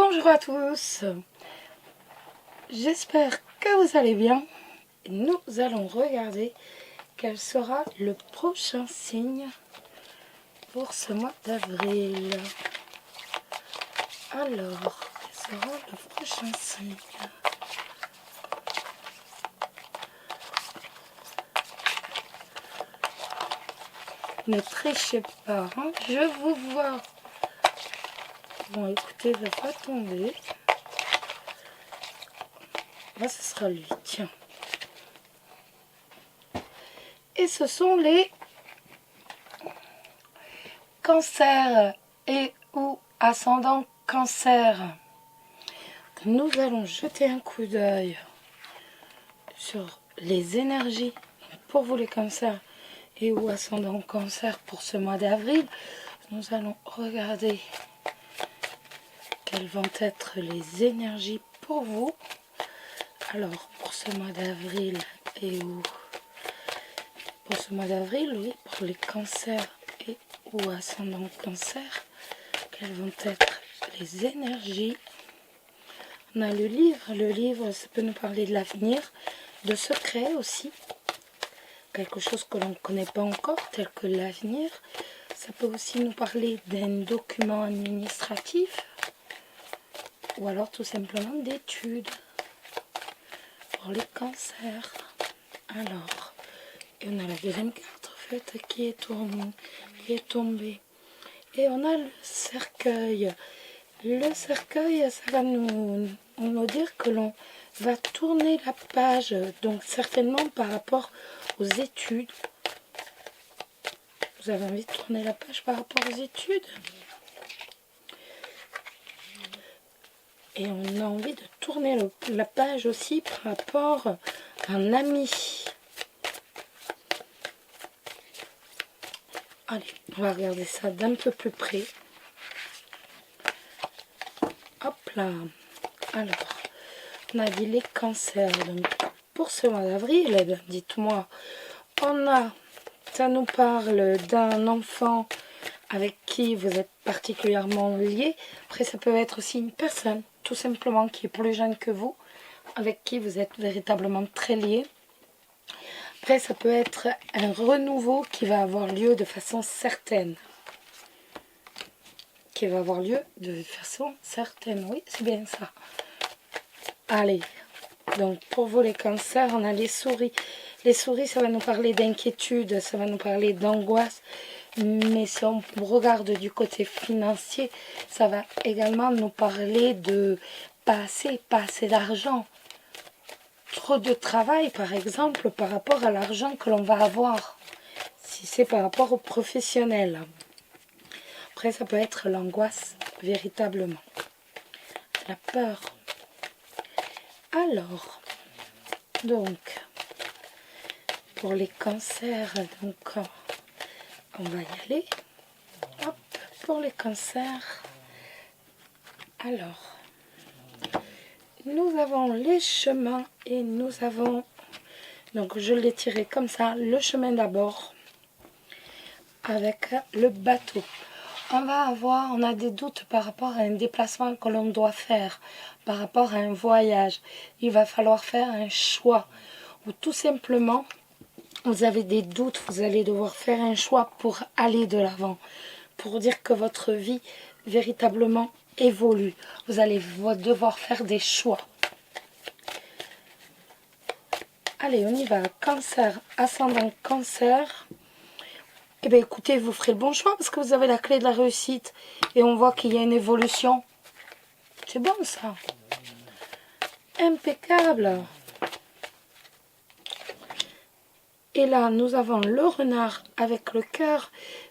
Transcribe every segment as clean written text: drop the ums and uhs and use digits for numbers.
Bonjour à tous, j'espère que vous allez bien. Nous allons regarder quel sera le prochain signe pour ce mois d'avril. Alors, quel sera le prochain signe? Ne trichez pas, hein. Je vous vois. Bon, écoutez, il ne va pas tomber. Là, ce sera lui, tiens. Et ce sont les cancers et ou ascendant cancer. Nous allons jeter un coup d'œil sur les énergies pour vous les cancers et ou ascendant cancer pour ce mois d'avril. Nous allons regarder quelles vont être les énergies pour vous. Alors pour ce mois d'avril et ou pour ce mois d'avril, oui, pour les cancers et ou ascendant cancer, quelles vont être les énergies? On a le livre ça peut nous parler de l'avenir, de secrets aussi, quelque chose que l'on ne connaît pas encore, tel que l'avenir. Ça peut aussi nous parler d'un document administratif, ou alors tout simplement d'études pour les cancers. Alors, et on a la deuxième carte en fait qui est tombée. Et on a le cercueil. Le cercueil, ça va nous dire que l'on va tourner la page, donc certainement par rapport aux études. Vous avez envie de tourner la page par rapport aux études? Et on a envie de tourner la page aussi par rapport à un ami. Allez, on va regarder ça d'un peu plus près. Hop là. Alors, on a dit les cancers. Donc, pour ce mois d'avril, eh bien, dites-moi, ça nous parle d'un enfant avec qui vous êtes particulièrement lié. Après, ça peut être aussi une personne, tout simplement, qui est plus jeune que vous, avec qui vous êtes véritablement très lié. Après, ça peut être un renouveau qui va avoir lieu de façon certaine. Qui va avoir lieu de façon certaine, oui, c'est bien ça. Allez, donc pour vous les cancers, on a les souris. Les souris, ça va nous parler d'inquiétude, ça va nous parler d'angoisse. Mais si on regarde du côté financier, ça va également nous parler de pas assez d'argent. Trop de travail, par exemple, par rapport à l'argent que l'on va avoir. Si c'est par rapport aux professionnels. Après, ça peut être l'angoisse, véritablement. La peur. Alors, donc, pour les cancers, donc, on va y aller. Hop, pour les cancers. Alors, nous avons les chemins et nous avons, donc je l'ai tiré comme ça, le chemin d'abord, avec le bateau. On a des doutes par rapport à un déplacement que l'on doit faire, par rapport à un voyage. Il va falloir faire un choix, ou tout simplement, vous avez des doutes, vous allez devoir faire un choix pour aller de l'avant, pour dire que votre vie véritablement évolue. Vous allez devoir faire des choix. Allez, on y va. Cancer, ascendant cancer. Eh bien, écoutez, vous ferez le bon choix parce que vous avez la clé de la réussite. Et on voit qu'il y a une évolution. C'est bon, ça. Impeccable. Et là, nous avons le renard avec le cœur.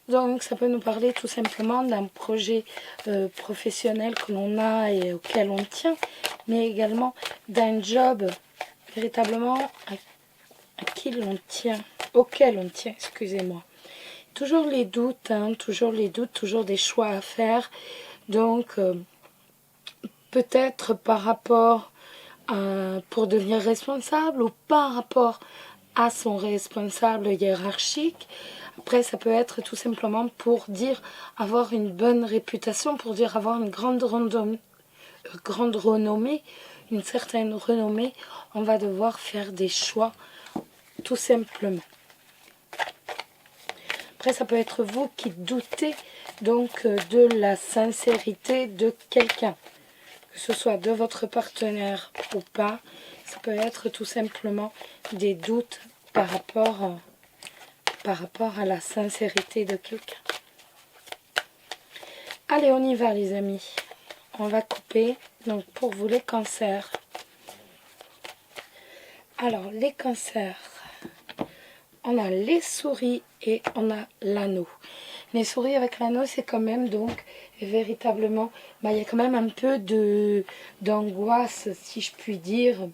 Donc, ça peut nous parler tout simplement d'un projet professionnel que l'on a et auquel on tient. Mais également d'un job véritablement auquel on tient, excusez-moi. Toujours les doutes, hein, toujours des choix à faire. Donc, peut-être par rapport pour devenir responsable ou par rapport à son responsable hiérarchique. Après, ça peut être tout simplement pour dire avoir une bonne réputation, pour dire avoir une grande grande renommée, une certaine renommée, on va devoir faire des choix tout simplement. Après, ça peut être vous qui doutez donc de la sincérité de quelqu'un, que ce soit de votre partenaire ou pas. Ça peut être tout simplement des doutes par rapport à la sincérité de quelqu'un. Allez, on y va les amis. On va couper. Donc pour vous les cancers. Alors les cancers, on a les souris et on a l'anneau. Les souris avec l'anneau, c'est quand même donc véritablement, il y a quand même un peu d'angoisse, si je puis dire.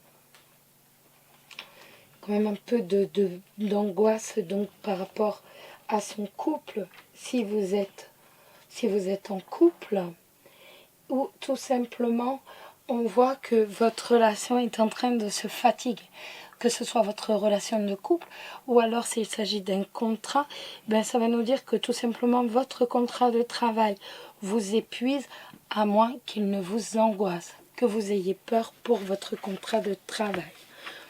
Quand même un peu d'angoisse donc par rapport à son couple, si vous êtes en couple, ou tout simplement on voit que votre relation est en train de se fatiguer, que ce soit votre relation de couple ou alors s'il s'agit d'un contrat, ben ça va nous dire que tout simplement votre contrat de travail vous épuise, à moins qu'il ne vous angoisse, que vous ayez peur pour votre contrat de travail,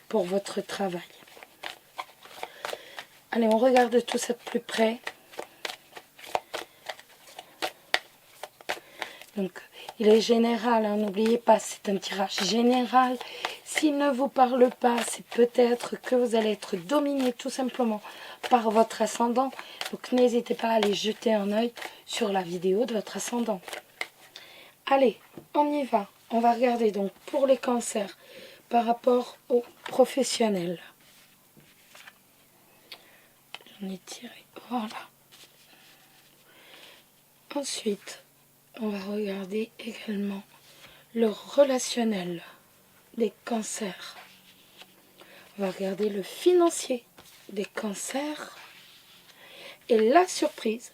pour votre travail. Allez, on regarde tout ça de plus près. Donc, il est général, hein, n'oubliez pas, c'est un tirage général. S'il ne vous parle pas, c'est peut-être que vous allez être dominé tout simplement par votre ascendant. Donc, n'hésitez pas à aller jeter un œil sur la vidéo de votre ascendant. Allez, on y va. On va regarder donc pour les cancers par rapport aux professionnels. J'en ai tiré, voilà. Ensuite, on va regarder également le relationnel des cancers. On va regarder le financier des cancers et la surprise.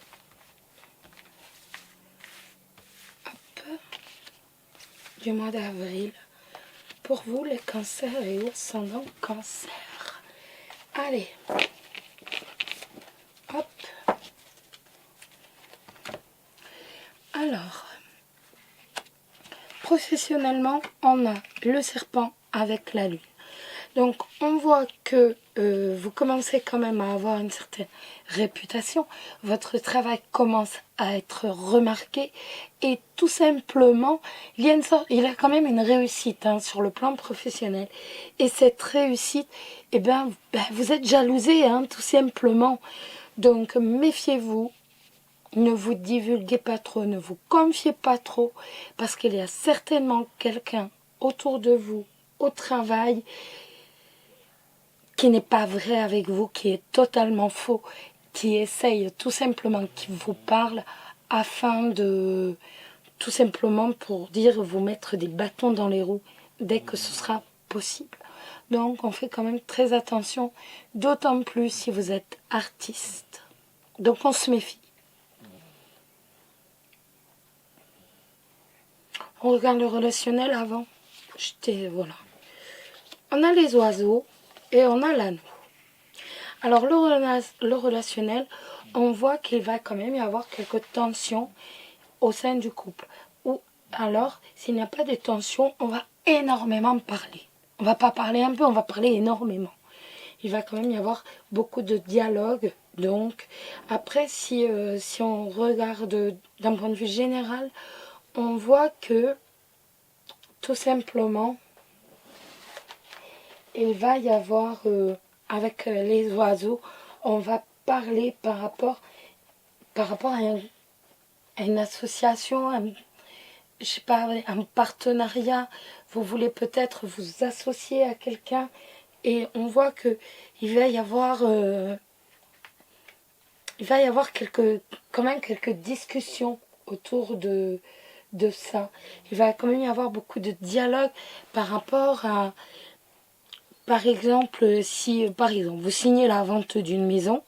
Hop, du mois d'avril pour vous les cancers et ascendant cancer. Allez, hop. Alors, professionnellement, on a le serpent avec la lune. Donc, on voit que vous commencez quand même à avoir une certaine réputation. Votre travail commence à être remarqué. Et tout simplement, il y a quand même une réussite hein, sur le plan professionnel. Et cette réussite, vous êtes jalousé, hein, tout simplement. Donc, méfiez-vous. Ne vous divulguez pas trop, ne vous confiez pas trop, parce qu'il y a certainement quelqu'un autour de vous, au travail, qui n'est pas vrai avec vous, qui est totalement faux, qui essaye tout simplement, qui vous parle, afin de, tout simplement pour dire, vous mettre des bâtons dans les roues, dès que ce sera possible. Donc on fait quand même très attention, d'autant plus si vous êtes artiste. Donc on se méfie. On regarde le relationnel avant. Voilà. On a les oiseaux et on a l'anneau. Alors le relationnel, on voit qu'il va quand même y avoir quelques tensions au sein du couple. Ou alors, s'il n'y a pas de tensions, on va énormément parler. On va pas parler un peu, on va parler énormément. Il va quand même y avoir beaucoup de dialogue. Donc, après, si on regarde d'un point de vue général, on voit que, tout simplement, il va y avoir, avec les oiseaux, on va parler par rapport à une association, je sais pas, un partenariat. Vous voulez peut-être vous associer à quelqu'un et on voit que il va y avoir quand même quelques discussions autour de ça. Il va quand même y avoir beaucoup de dialogue par rapport à, par exemple, si par exemple vous signez la vente d'une maison,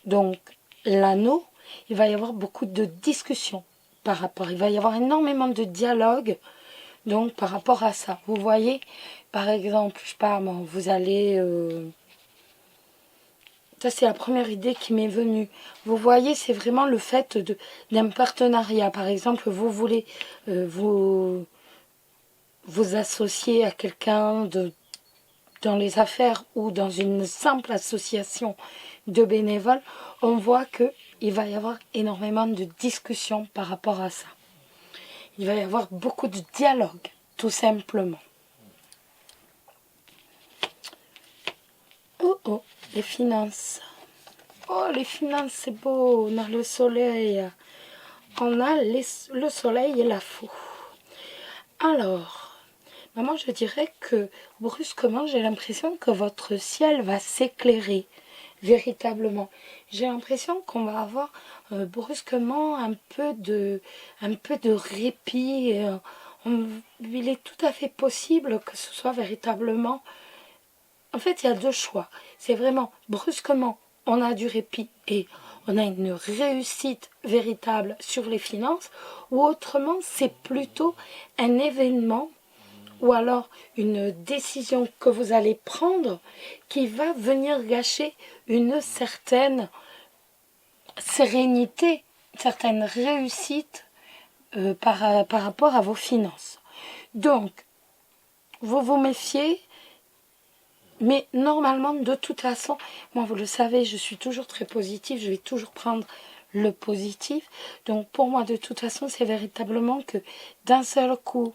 donc l'anneau, il va y avoir beaucoup de discussions par rapport. Il va y avoir énormément de dialogue donc par rapport à ça. Vous voyez, par exemple, je sais pas, vous allez... ça, c'est la première idée qui m'est venue. Vous voyez, c'est vraiment le fait d'un partenariat. Par exemple, vous voulez vous associer à quelqu'un dans les affaires ou dans une simple association de bénévoles, on voit qu'il va y avoir énormément de discussions par rapport à ça. Il va y avoir beaucoup de dialogue, tout simplement. Oh oh, les finances. Oh, les finances, c'est beau. On a le soleil. On a le soleil et la fou. Alors, maman, je dirais que brusquement, j'ai l'impression que votre ciel va s'éclairer. Véritablement. J'ai l'impression qu'on va avoir brusquement un peu de répit. Il est tout à fait possible que ce soit véritablement... En fait, il y a deux choix. C'est vraiment brusquement, on a du répit et on a une réussite véritable sur les finances, ou autrement, c'est plutôt un événement ou alors une décision que vous allez prendre qui va venir gâcher une certaine sérénité, une certaine réussite par rapport à vos finances. Donc, vous vous méfiez, mais normalement, de toute façon, moi vous le savez, je suis toujours très positive, je vais toujours prendre le positif. Donc pour moi, de toute façon, c'est véritablement que d'un seul coup,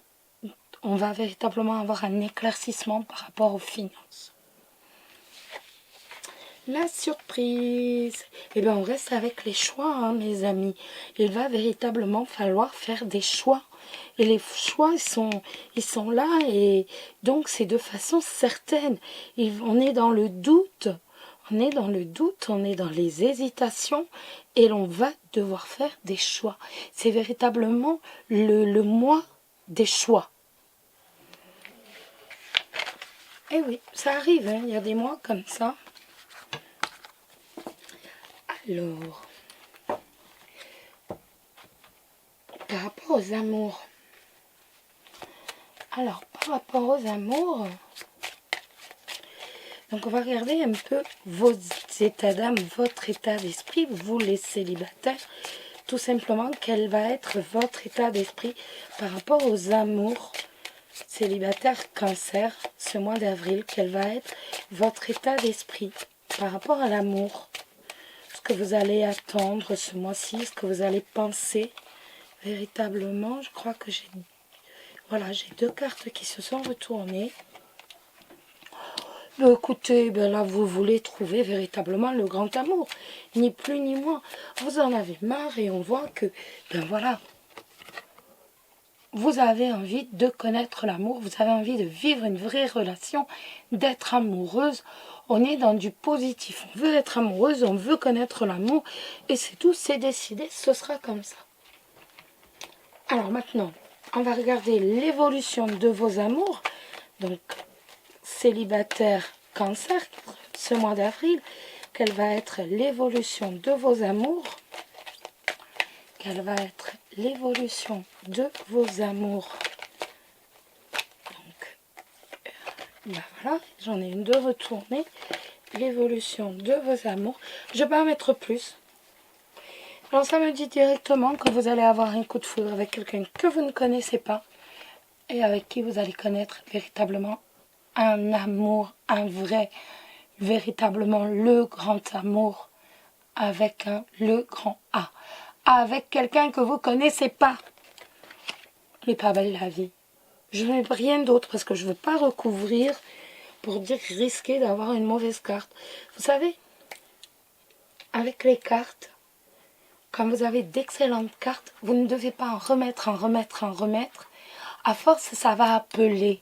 on va véritablement avoir un éclaircissement par rapport aux finances. La surprise. Eh bien, on reste avec les choix, hein, mes amis. Il va véritablement falloir faire des choix. Et les choix, ils sont là. Et donc, c'est de façon certaine. On est dans le doute. On est dans le doute, on est dans les hésitations. Et l'on va devoir faire des choix. C'est véritablement le mois des choix. Eh oui, ça arrive, hein, il y a des mois comme ça. Alors, par rapport aux amours. Alors, par rapport aux amours, donc on va regarder un peu vos états d'âme, votre état d'esprit, vous les célibataires, tout simplement, quel va être votre état d'esprit par rapport aux amours célibataires cancer, ce mois d'avril, quel va être votre état d'esprit par rapport à l'amour, ce que vous allez attendre ce mois-ci, ce que vous allez penser véritablement. Je crois que j'ai deux cartes qui se sont retournées. Écoutez, ben là, vous voulez trouver véritablement le grand amour. Ni plus ni moins. Vous en avez marre et on voit que, ben voilà, vous avez envie de connaître l'amour. Vous avez envie de vivre une vraie relation, d'être amoureuse. On est dans du positif. On veut être amoureuse, on veut connaître l'amour. Et c'est tout, c'est décidé, ce sera comme ça. Alors maintenant, on va regarder l'évolution de vos amours. Donc, célibataire cancer, ce mois d'avril, quelle va être l'évolution de vos amours, quelle va être l'évolution de vos amours. Donc, ben voilà, j'en ai une de retournée, l'évolution de vos amours. Je vais pas en mettre plus. Alors ça me dit directement que vous allez avoir un coup de foudre avec quelqu'un que vous ne connaissez pas et avec qui vous allez connaître véritablement un amour, un vrai, véritablement le grand amour avec le grand A. Avec quelqu'un que vous ne connaissez pas. Mais pas belle la vie. Je ne veux rien d'autre parce que je ne veux pas recouvrir pour dire risquer d'avoir une mauvaise carte. Vous savez, avec les cartes, quand vous avez d'excellentes cartes, vous ne devez pas en remettre. À force, ça va appeler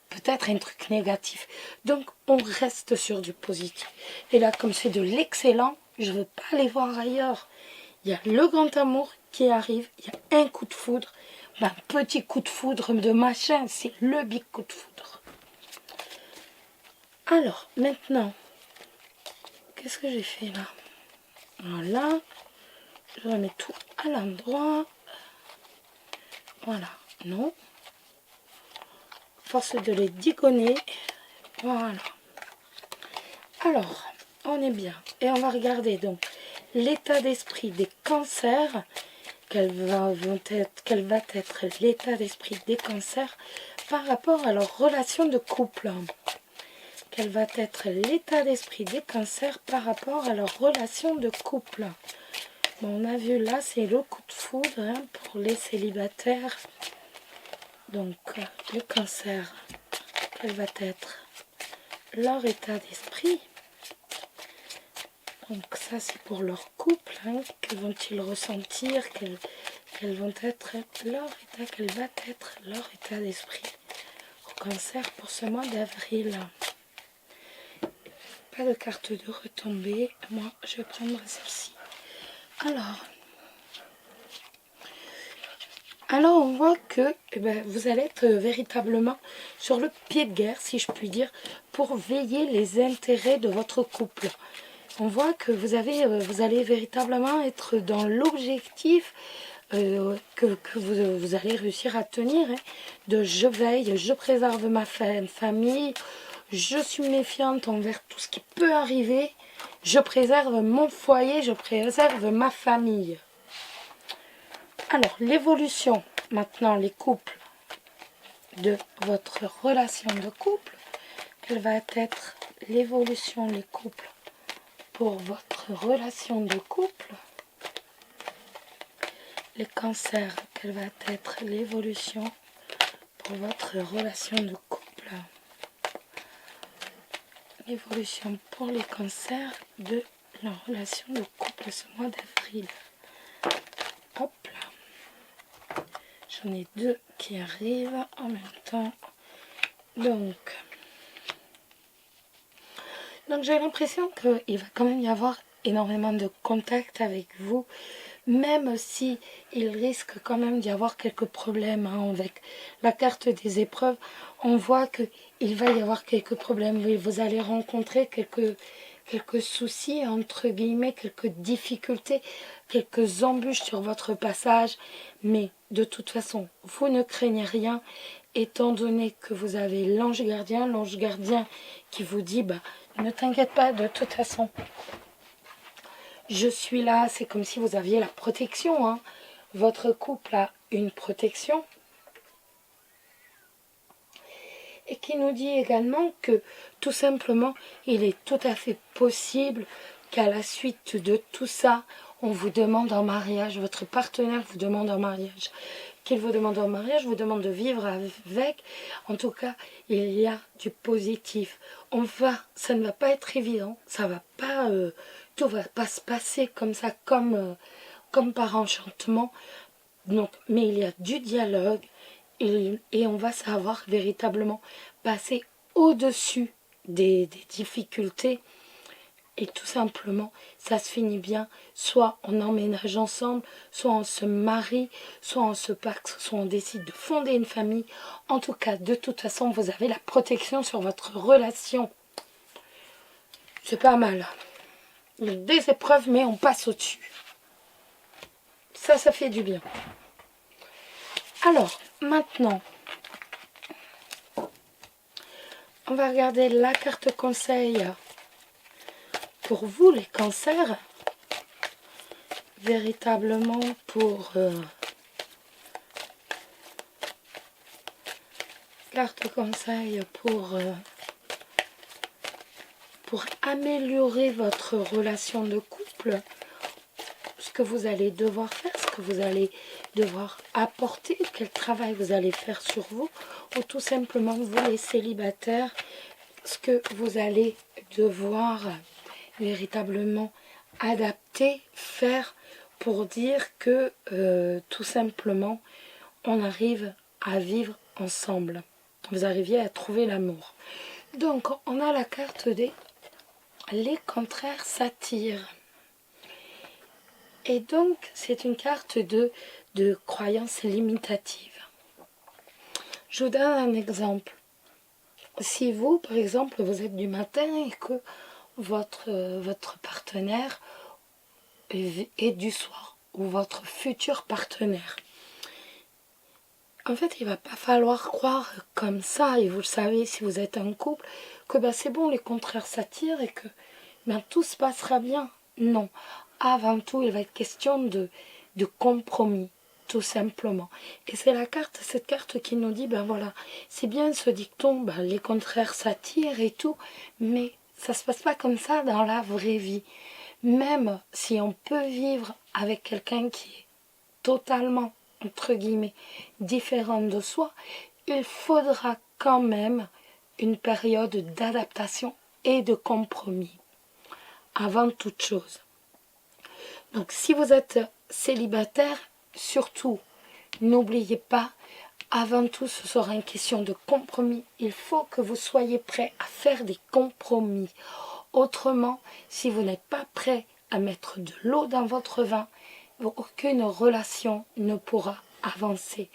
peut-être un truc négatif. Donc, on reste sur du positif. Et là, comme c'est de l'excellent, je ne veux pas aller voir ailleurs. Il y a le grand amour qui arrive, il y a un coup de foudre, un petit coup de foudre de machin, c'est le big coup de foudre. Alors, maintenant, qu'est-ce que j'ai fait là? Voilà, je remets tout à l'endroit. Voilà, non. Force de les digonner. Voilà. Alors, on est bien. Et on va regarder donc l'état d'esprit des cancers. quel va être l'état d'esprit des cancers par rapport à leur relation de couple. Quel va être l'état d'esprit des cancers par rapport à leur relation de couple. Bon, on a vu là, c'est le coup de foudre hein, pour les célibataires. Donc, le cancer, quel va être leur état d'esprit. Donc ça, c'est pour leur couple. Hein, que vont-ils ressentir, quel va être leur état d'esprit au cancer pour ce mois d'avril. Pas de carte de retombée. Moi, je vais prendre celle-ci. Alors, on voit que vous allez être véritablement sur le pied de guerre, si je puis dire, pour veiller les intérêts de votre couple. On voit que vous allez véritablement être dans l'objectif que vous allez réussir à tenir, hein, de je veille, je préserve ma famille, je suis méfiante envers tout ce qui peut arriver, je préserve mon foyer, je préserve ma famille. Alors, l'évolution, maintenant, les couples, de votre relation de couple, quelle va être l'évolution, les couples, pour votre relation de couple, les cancers, quelle va être l'évolution pour votre relation de couple, l'évolution pour les cancers de la relation de couple ce mois d'avril. Hop là. J'en ai deux qui arrivent en même temps. Donc j'ai l'impression qu'il va quand même y avoir énormément de contact avec vous, même si il risque quand même d'y avoir quelques problèmes hein, avec la carte des épreuves. On voit qu'il va y avoir quelques problèmes. Vous allez rencontrer quelques soucis, entre guillemets, quelques difficultés, quelques embûches sur votre passage. Mais de toute façon, vous ne craignez rien, étant donné que vous avez l'ange gardien qui vous dit, ne t'inquiète pas, de toute façon, je suis là. C'est comme si vous aviez la protection. Hein. Votre couple a une protection. Et qui nous dit également que, tout simplement, il est tout à fait possible qu'à la suite de tout ça, on vous demande en mariage, votre partenaire vous demande en mariage. Qu'il vous demande en mariage, vous demande de vivre avec. En tout cas, il y a du positif. Ça ne va pas être évident, ça va pas, tout va pas se passer comme ça, comme par enchantement. Donc, mais il y a du dialogue et on va savoir véritablement passer au-dessus des difficultés. Et tout simplement, ça se finit bien. Soit on emménage ensemble, soit on se marie, soit on se paxe, soit on décide de fonder une famille. En tout cas, de toute façon, vous avez la protection sur votre relation. C'est pas mal. Il y a des épreuves, mais on passe au-dessus. Ça fait du bien. Alors, maintenant, on va regarder la carte conseil. Pour vous, les cancers, véritablement pour carte conseil pour améliorer votre relation de couple, ce que vous allez devoir faire, ce que vous allez devoir apporter, quel travail vous allez faire sur vous, ou tout simplement vous les célibataires, ce que vous allez devoir véritablement adapter, faire pour dire que tout simplement on arrive à vivre ensemble. Vous arriviez à trouver l'amour. Donc on a la carte des les contraires s'attirent. Et donc c'est une carte de croyance limitative. Je vous donne un exemple. Si vous, par exemple, vous êtes du matin et que votre partenaire est du soir, ou votre futur partenaire, en fait, il ne va pas falloir croire comme ça, et vous le savez si vous êtes un couple, que c'est bon, les contraires s'attirent et que tout se passera bien. Non. Avant tout, il va être question de compromis, tout simplement. Et c'est cette carte qui nous dit, ben voilà, c'est bien ce dicton, ben les contraires s'attirent et tout, mais ça se passe pas comme ça dans la vraie vie. Même si on peut vivre avec quelqu'un qui est totalement, entre guillemets, différent de soi, il faudra quand même une période d'adaptation et de compromis, avant toute chose. Donc si vous êtes célibataire, surtout, n'oubliez pas, avant tout, ce sera une question de compromis. Il faut que vous soyez prêts à faire des compromis. Autrement, si vous n'êtes pas prêt à mettre de l'eau dans votre vin, aucune relation ne pourra avancer.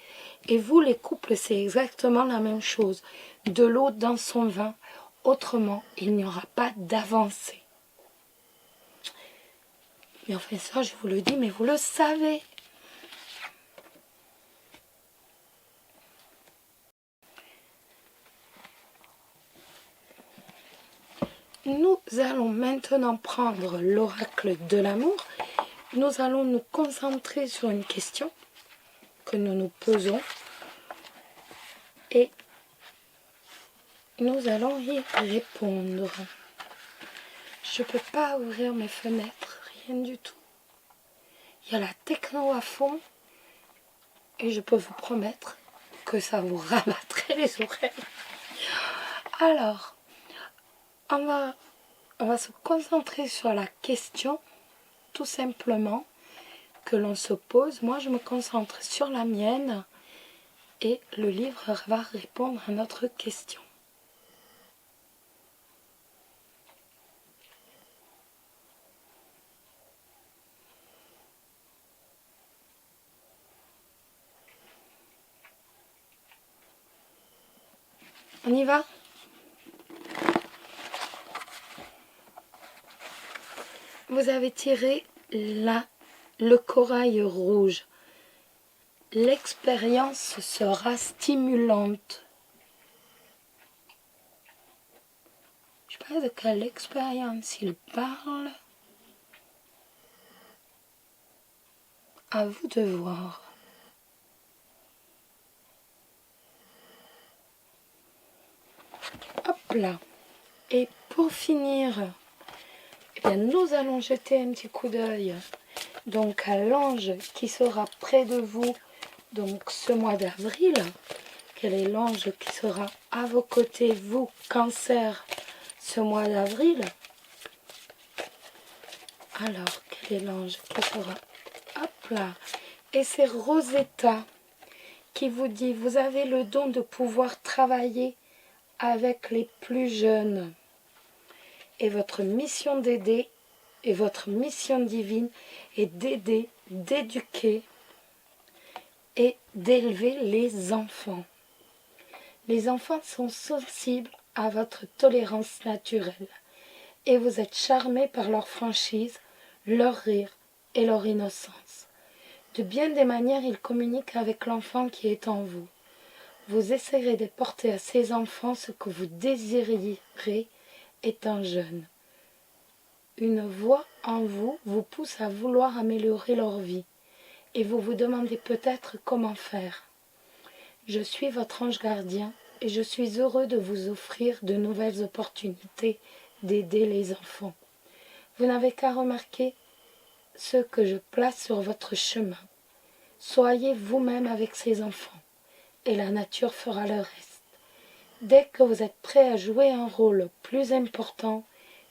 Et vous, les couples, c'est exactement la même chose. De l'eau dans son vin, autrement, il n'y aura pas d'avancée. Mais enfin, ça, je vous le dis, mais vous le savez. Nous allons maintenant prendre l'oracle de l'amour. Nous allons nous concentrer sur une question que nous nous posons et nous allons y répondre. Je ne peux pas ouvrir mes fenêtres, rien du tout. Il y a la techno à fond et je peux vous promettre que ça vous rabattrait les oreilles. Alors, on va se concentrer sur la question, tout simplement, que l'on se pose. Moi, je me concentre sur la mienne et le livre va répondre à notre question. On y va ? Vous avez tiré le corail rouge. L'expérience sera stimulante. Je ne sais pas de quelle expérience il parle. À vous de voir. Hop là. Et pour finir, eh bien, nous allons jeter un petit coup d'œil donc à l'ange qui sera près de vous donc ce mois d'avril. Quel est l'ange qui sera à vos côtés, vous, Cancer, ce mois d'avril? Alors, quel est l'ange qui sera? Hop là. Et c'est Rosetta qui vous dit, vous avez le don de pouvoir travailler avec les plus jeunes. Et votre mission d'aider, et votre mission divine est d'aider, d'éduquer et d'élever les enfants. Les enfants sont sensibles à votre tolérance naturelle et vous êtes charmés par leur franchise, leur rire et leur innocence. De bien des manières, ils communiquent avec l'enfant qui est en vous. Vous essaierez de porter à ces enfants ce que vous désirerez étant jeune. Une voix en vous vous pousse à vouloir améliorer leur vie et vous vous demandez peut-être comment faire. Je suis votre ange gardien et je suis heureux de vous offrir de nouvelles opportunités d'aider les enfants. Vous n'avez qu'à remarquer ce que je place sur votre chemin. Soyez vous-même avec ces enfants et la nature fera le reste. Dès que vous êtes prêt à jouer un rôle plus important,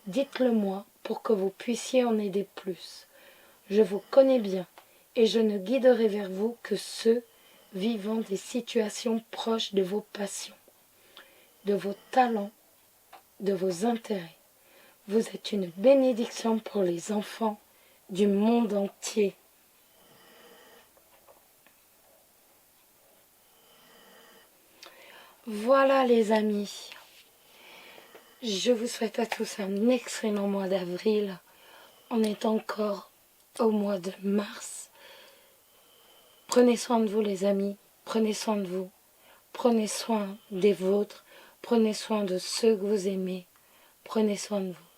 dites-le moi pour que vous puissiez en aider plus. Je vous connais bien et je ne guiderai vers vous que ceux vivant des situations proches de vos passions, de vos talents, de vos intérêts. Vous êtes une bénédiction pour les enfants du monde entier. Voilà les amis. Je vous souhaite à tous un excellent mois d'avril. On est encore au mois de mars. Prenez soin de vous les amis, prenez soin de vous, prenez soin des vôtres, prenez soin de ceux que vous aimez, prenez soin de vous.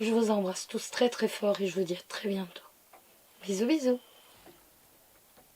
Je vous embrasse tous très très fort et je vous dis à très bientôt. Bisous bisous.